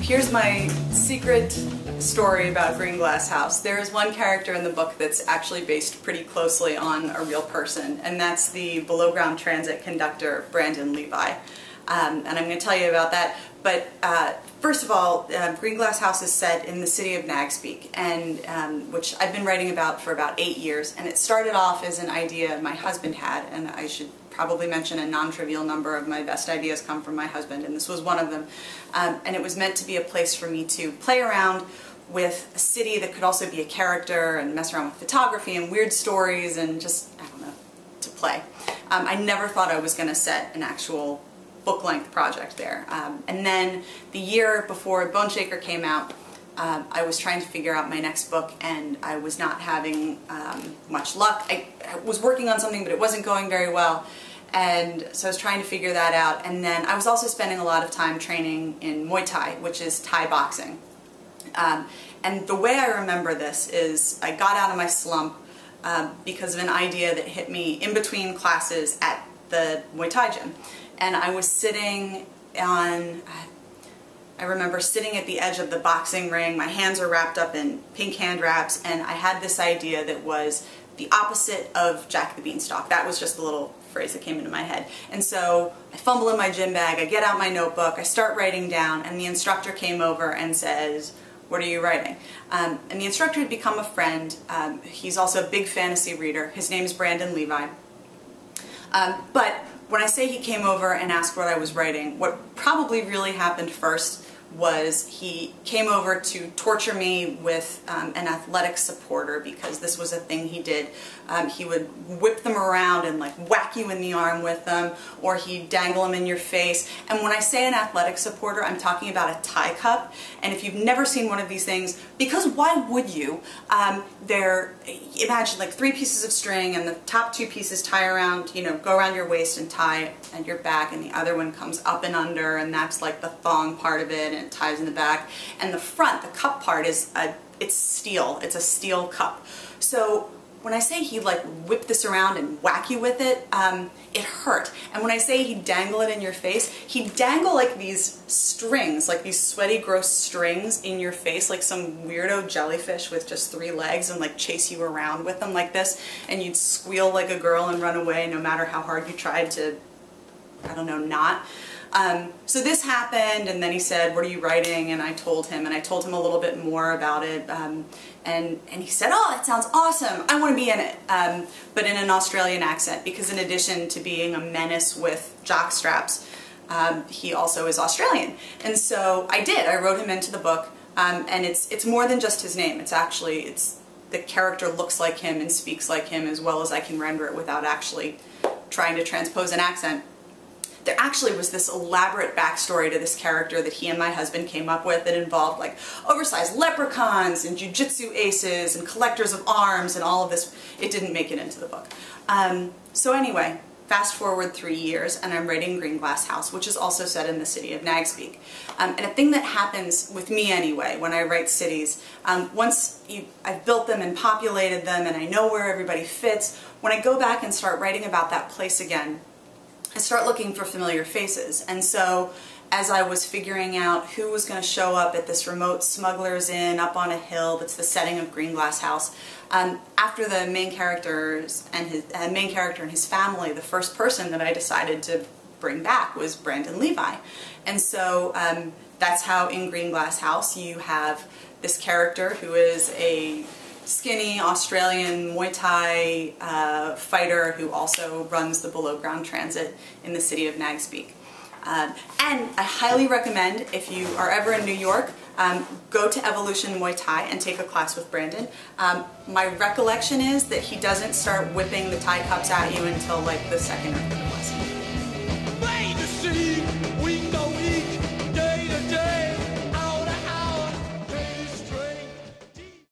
Here's my secret story about Greenglass House. There is one character in the book that's actually based pretty closely on a real person, and that's the below-ground transit conductor, Brandon Levi. And I'm going to tell you about that. But first of all, Greenglass House is set in the city of Nagspeak, and which I've been writing about for about 8 years. And it started off as an idea my husband had, and I should probably mention a non-trivial number of my best ideas come from my husband, and this was one of them. And it was meant to be a place for me to play around with a city that could also be a character and mess around with photography and weird stories and just, I don't know, to play. I never thought I was going to set an actual book-length project there. And then the year before Bone Shaker came out, I was trying to figure out my next book, and I was not having much luck. I was working on something, but it wasn't going very well, and so I was trying to figure that out. And then I was also spending a lot of time training in Muay Thai, which is Thai boxing. And the way I remember this is I got out of my slump because of an idea that hit me in between classes at the Muay Thai gym. And I was sitting on, I remember sitting at the edge of the boxing ring, my hands are wrapped up in pink hand wraps, and I had this idea that was the opposite of Jack the Beanstalk. That was just a little phrase that came into my head. And so I fumble in my gym bag, I get out my notebook, I start writing down, and the instructor came over and says, "What are you writing?" And the instructor had become a friend. He's also a big fantasy reader. His name is Brandon Levi. But when I say he came over and asked what I was writing, what probably really happened first was he came over to torture me with an athletic supporter, because this was a thing he did. He would whip them around and like whack you in the arm with them, or he'd dangle them in your face. And when I say an athletic supporter, I'm talking about a tie cup. And if you've never seen one of these things, because why would you? Imagine like 3 pieces of string, and the top 2 pieces tie around, you know, go around your waist and tie at your back, and the other one comes up and under, and that's like the thong part of it, and it ties in the back. And the front, the cup part, is it's steel. It's a steel cup. So when I say he'd like whip this around and whack you with it, it hurt. And when I say he'd dangle it in your face, he'd dangle like these strings, like these sweaty, gross strings in your face, like some weirdo jellyfish with just 3 legs, and like chase you around with them like this, and you'd squeal like a girl and run away no matter how hard you tried to, I don't know, not. So this happened, and then he said, "What are you writing?" And I told him a little bit more about it, and he said, "Oh, that sounds awesome, I want to be in it," but in an Australian accent, because in addition to being a menace with jock straps, he also is Australian. And so I did. I wrote him into the book, and it's more than just his name. It's the character looks like him and speaks like him as well as I can render it without actually trying to transpose an accent. There actually was this elaborate backstory to this character that he and my husband came up with that involved like oversized leprechauns and jujitsu aces and collectors of arms and all of this. It didn't make it into the book. So anyway, fast forward 3 years, and I'm writing Greenglass House, which is also set in the city of Nagspeak. And a thing that happens with me anyway when I write cities, once I've built them and populated them and I know where everybody fits, when I go back and start writing about that place again, I start looking for familiar faces. And so as I was figuring out who was going to show up at this remote smuggler's inn up on a hill that's the setting of Greenglass House, after the main characters and his main character and his family, the first person that I decided to bring back was Brandon Levi. And so that's how in Greenglass House you have this character who is a skinny Australian Muay Thai fighter who also runs the below ground transit in the city of Nagspeak. And I highly recommend, if you are ever in New York, go to Evolution Muay Thai and take a class with Brandon. My recollection is that he doesn't start whipping the Thai cups at you until like the 2nd or 3rd lesson.